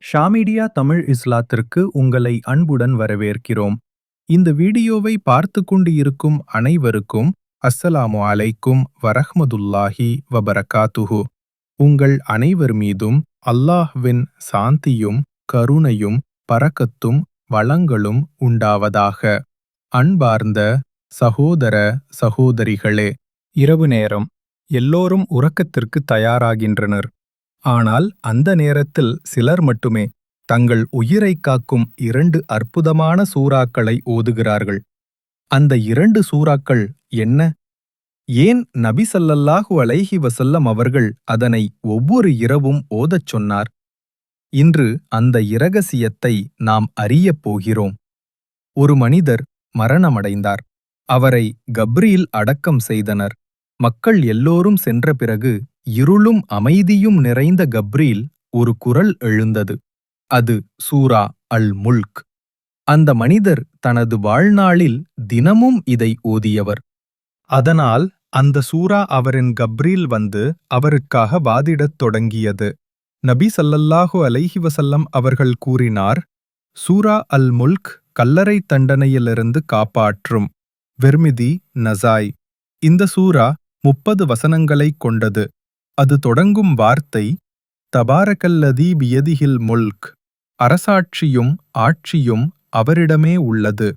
ஷாமீடியா தமிழ் இஸ்லாத்திற்கு உங்களை அன்புடன் வரவேற்கிறோம். இந்த வீடியோவை பார்த்து கொண்டு இருக்கும் அனைவருக்கும் அஸ்ஸலாமு அலைக்கும் வரஹ்மதுல்லாஹி வபரகாத்துஹு. உங்கள் அனைவர் மீதும் அல்லாஹ்வின் சாந்தியும் கருணையும் பரக்கத்தும் வளங்களும் உண்டாவதாக. அன்பார்ந்த சகோதர சகோதரிகளே, இரவு நேரம். எல்லோரும் உறக்கத்திற்கு தயாராகின்றனர். ஆனால் அந்த நேரத்தில் சிலர் மட்டுமே தங்கள் உயிரை காக்கும் 2 அற்புதமான சூறாக்களை ஓதுகிறார்கள். அந்த 2 சூறாக்கள் என்ன? ஏன் நபி ஸல்லல்லாஹு அலைஹி வஸல்லம் அவர்கள் அதனை ஒவ்வொரு இரவும் ஓதச் சொன்னார்? இன்று அந்த இரகசியத்தை நாம் அறியப் போகிறோம். ஒரு மனிதர் மரணமடைந்தார். அவரை கப்ரீல் அடக்கம் செய்தனர். மக்கள் எல்லோரும் சென்ற பிறகு இருளும் அமைதியும் நிறைந்த கப்ரீல் ஒரு குரல் எழுந்தது. அது சூரா அல் முல்க். அந்த மனிதர் தனது வாழ்நாளில் தினமும் இதை ஓதியவர். அதனால் அந்த சூரா அவரின் கப்ரீல் வந்து அவருக்காக வாதிடத் தொடங்கியது. நபி ஸல்லல்லாஹு அலைஹி வஸல்லம் அவர்கள் கூறினார், சூரா அல் முல்க் கல்லறை தண்டனையிலிருந்து காப்பாற்றும். வெர்மிதி, நசாய். இந்த சூரா 30 வசனங்களைக் கொண்டது. அது தொடங்கும் வார்த்தை, தபாரகல்லதீ பியதிஹில் முல்க். அரசாட்சியும் ஆட்சியும் அவரிடமே உள்ளது.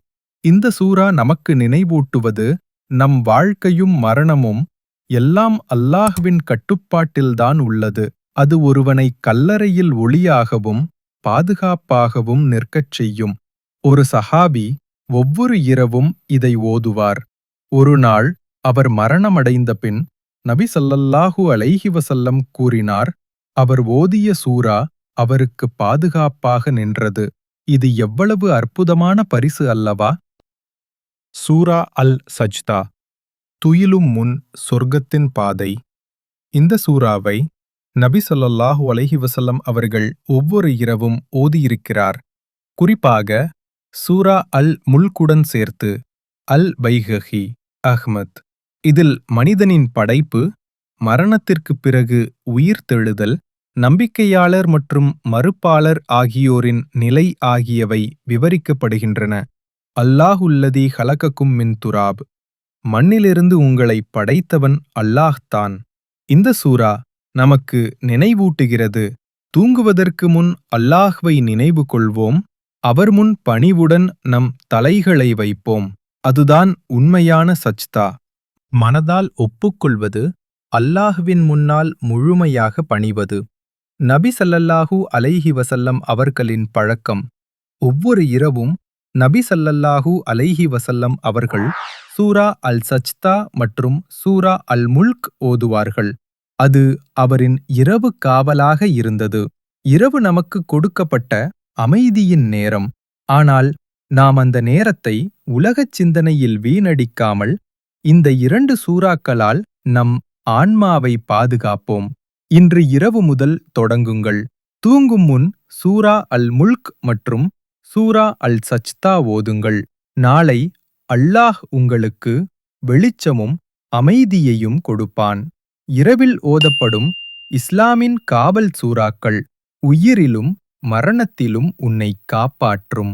இந்த சூரா நமக்கு நினைவூட்டுவது, நம் வாழ்க்கையும் மரணமும் எல்லாம் அல்லாஹ்வின் கட்டுப்பாட்டில்தான் உள்ளது. அது ஒருவனை கல்லறையில் ஒளியாகவும் பாதுகாப்பாகவும் நிற்கச் செய்யும். ஒரு சஹாபி ஒவ்வொரு இரவும் இதை ஓதுவார். ஒரு நாள் அவர் மரணமடைந்த பின் நபி ஸல்லல்லாஹு அலைஹி வஸல்லம் கூறினார், அவர் ஓதிய சூரா அவருக்கு பாதுகாப்பாக நின்றது. இது எவ்வளவு அற்புதமான பரிசு அல்லவா? சூரா அல் சஜ்தா. துயிலும் முன் சொர்க்கத்தின் பாதை. இந்த சூராவை நபி ஸல்லல்லாஹு அலைஹி வஸல்லம் அவர்கள் ஒவ்வொரு இரவும் ஓதியிருக்கிறார். குறிப்பாக சூரா அல் முல்குடன் சேர்த்து. அல் பைஹகி, அஹ்மத். இதில் மனிதனின் படைப்பு, மரணத்திற்குப் பிறகு உயிர்த்தெழுதல், நம்பிக்கையாளர் மற்றும் மறுப்பாளர் ஆகியோரின் நிலை ஆகியவை விவரிக்கப்படுகின்றன. அல்லாஹுல்லதீ ஹலகக்கும் மின் துராப். மண்ணிலிருந்து உங்களை படைத்தவன் அல்லாஹ்தான். இந்த சூரா நமக்கு நினைவூட்டுகிறது, தூங்குவதற்கு முன் அல்லாஹ்வை நினைவு கொள்வோம், அவர் முன் பணிவுடன் நம் தலைகளை வைப்போம். அதுதான் உண்மையான சஜ்தா. மனதால் ஒப்புக்கொள்வது, அல்லாஹ்வின் முன்னால் முழுமையாக பணிவது. நபி ஸல்லல்லாஹு அலைஹி வஸல்லம் அவர்களின் பழக்கம். ஒவ்வொரு இரவும் நபி ஸல்லல்லாஹு அலைஹி வஸல்லம் அவர்கள் சூரா அல் சஜ்தா மற்றும் சூரா அல் முல்க் ஓதுவார்கள். அது அவரின் இரவு காவலாக இருந்தது. இரவு நமக்கு கொடுக்கப்பட்ட அமைதியின் நேரம். ஆனால் நாம் அந்த நேரத்தை உலகச் சிந்தனையில் வீணடிக்காமல் இந்த 2 சூறாக்களால் நம் ஆன்மாவை பாதுகாப்போம். இன்று இரவு முதல் தொடங்குங்கள். தூங்கும் முன் சூரா அல் முல்க் மற்றும் சூரா அல் சஜ்தா ஓதுங்கள். நாளை அல்லாஹ் உங்களுக்கு வெளிச்சமும் அமைதியையும் கொடுப்பான். இரவில் ஓதப்படும் இஸ்லாமின் காவல் சூறாக்கள் உயிரிலும் மரணத்திலும் உன்னை காப்பாற்றும்.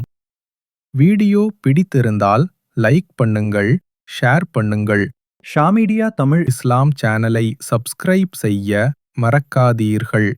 வீடியோ பிடித்திருந்தால் லைக் பண்ணுங்கள், ஷேர் பண்ணுங்கள். ஷாமீடியா தமிழ் இஸ்லாம் சேனலை சப்ஸ்கிரைப் செய்ய மறக்காதீர்கள்.